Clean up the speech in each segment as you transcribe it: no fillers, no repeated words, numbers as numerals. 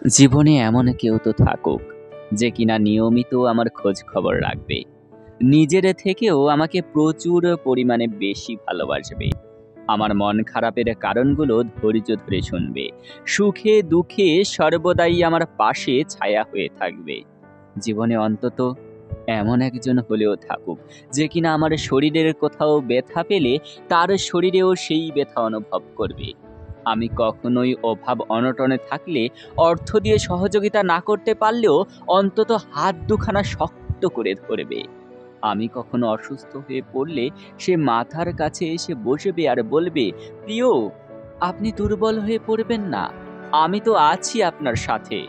জীবনে এমন কেউ তো থাকুক যে কিনা নিয়মিত আমার খোঁজ খবর রাখবে, নিজের থেকেও আমাকে প্রচুর পরিমাণে বেশি ভালোবাসবে, আমার মন খারাপের কারণগুলো ধৈর্য ধরে শুনবে, সুখে দুঃখে সর্বদাই আমার পাশে ছায়া হয়ে থাকবে। জীবনে অন্তত এমন একজন হলেও থাকুক যে কিনা আমার শরীরের কোথাও ব্যথা পেলে তার শরীরেও সেই ব্যথা অনুভব করবে। আমি কখনোই অভাব অনটনে থাকলে, অর্থ দিয়ে সহযোগিতা না করতে পারলেও অন্তত হাত দুখানা শক্ত করে ধরবে। আমি কখনো অসুস্থ হয়ে পড়লে সে মাথার কাছে এসে বসবে আর বলবে, প্রিয়, আপনি দুর্বল হয়ে পড়বেন না, আমি তো আছি আপনার সাথে।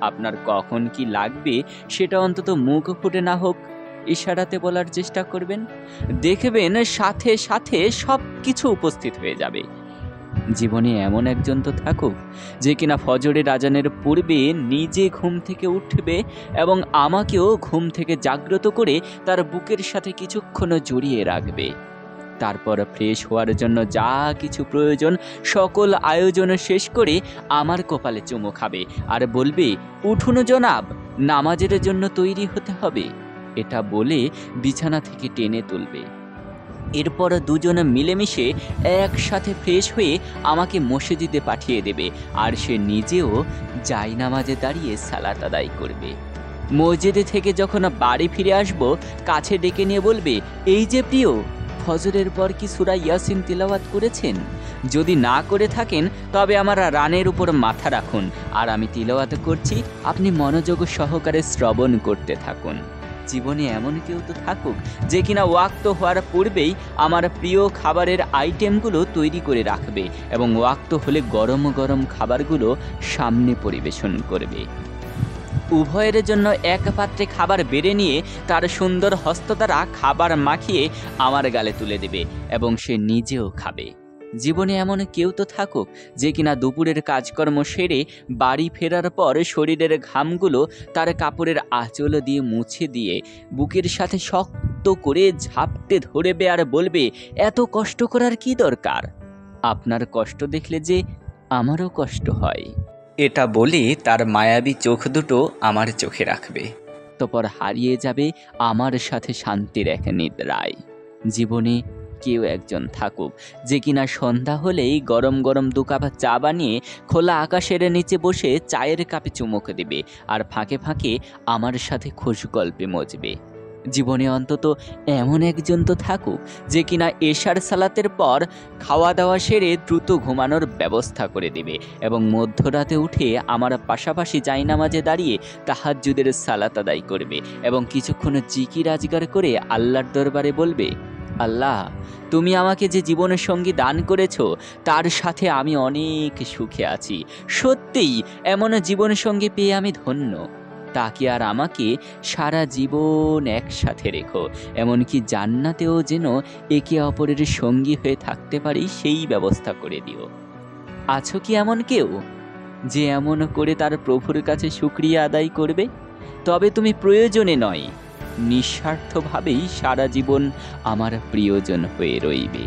আপনার কখন কি লাগবে সেটা অন্তত মুখ ফুটে না হোক ইশারাতে বলার চেষ্টা করবেন, দেখবেন সাথে সাথে সবকিছু উপস্থিত হয়ে যাবে। জীবনে এমন একজন তো থাকুক যে কিনা ফজরের আজানের পূর্বে নিজে ঘুম থেকে উঠবে এবং আমাকেও ঘুম থেকে জাগ্রত করে তার বুকের সাথে কিছুক্ষণ জড়িয়ে রাখবে। তারপর ফ্রেশ হওয়ার জন্য যা কিছু প্রয়োজন সকল আয়োজন শেষ করে আমার কপালে চুমু খাবে আর বলবে, উঠুন জনাব, নামাজের জন্য তৈরি হতে হবে। এটা বলে বিছানা থেকে টেনে তুলবে। এরপর দুজনে মিলেমিশে একসাথে ফ্রেশ হয়ে আমাকে মসজিদে পাঠিয়ে দেবে আর সে নিজেও জায়নামাজে দাঁড়িয়ে সালাত আদায় করবে। মসজিদে থেকে যখন বাড়ি ফিরে আসব, কাছে ডেকে নিয়ে বলবে, এই যে প্রিয়, ফজরের পর কি সূরা ইয়াসিন তিলাওয়াত করেছেন? যদি না করে থাকেন তবে আমার রানের উপর মাথা রাখুন, আর আমি তিলাওয়াত করছি, আপনি মনোযোগ সহকারে শ্রবণ করতে থাকুন। জীবনে এমন কেউ তো থাকুক যে কিনা ওয়াক্ত হওয়ার পূর্বেই আমার প্রিয় খাবারের আইটেমগুলো তৈরি করে রাখবে এবং ওয়াক্ত হলে গরম গরম খাবারগুলো সামনে পরিবেশন করবে। উভয়ের জন্য এক পাত্রে খাবার বেড়ে নিয়ে তার সুন্দর হস্ত দ্বারা খাবার মাখিয়ে আমার গালে তুলে দেবে এবং সে নিজেও খাবে। জীবনে এমন কেউ তো থাকুক যে কিনা দুপুরের কাজকর্ম সেরে বাড়ি ফেরার পর শরীরের ঘামগুলো তার কাপড়ের আঁচল দিয়ে মুছে দিয়ে বুকের সাথে শক্ত করে ঝাপটে ধরবে আর বলবে, এত কষ্ট করার কি দরকার? আপনার কষ্ট দেখলে যে আমারও কষ্ট হয়। এটা বলে তার মায়াবী চোখ দুটো আমার চোখে রাখবে, তারপর হারিয়ে যাবে আমার সাথে শান্তির এক নিদ্রায়। জীবনে কেউ একজন থাকুক যে কিনা সন্ধ্যা হলেই গরম গরম 2 কাপ চা বানিয়ে খোলা আকাশের নিচে বসে চায়ের কাপে চুমুক দেবে আর ফাঁকে ফাঁকে আমার সাথে খোশ গল্পে মজবে। জীবনে অন্তত এমন একজন তো থাকুক যে কিনা এশার সালাতের পর খাওয়া দাওয়া সেরে দ্রুত ঘুমানোর ব্যবস্থা করে দেবে এবং মধ্যরাতে উঠে আমার পাশাপাশি জায়নামাজে দাঁড়িয়ে তাহাজ্জুদের সালাত আদায় করবে এবং কিছুক্ষণ জিকির আজগার করে আল্লাহর দরবারে বলবে, আল্লাহ, তুমি আমাকে যে জীবনের সঙ্গী দান করেছো তার সাথে আমি অনেক সুখে আছি। সত্যিই এমন জীবন সঙ্গী পেয়ে আমি ধন্য। তাকে আর আমাকে সারা জীবন একসাথে রেখো, এমনকি জান্নাতেও যেন একে অপরের সঙ্গী হয়ে থাকতে পারি সেই ব্যবস্থা করে দিও। আছো কি এমন কেউ যে এমন করে তার প্রভুর কাছে শুকরিয়া আদায় করবে? তবে তুমি প্রয়োজনে নয়, নিঃস্বার্থভাবেই সারা জীবন আমার প্রিয়জন হয়ে রইবে।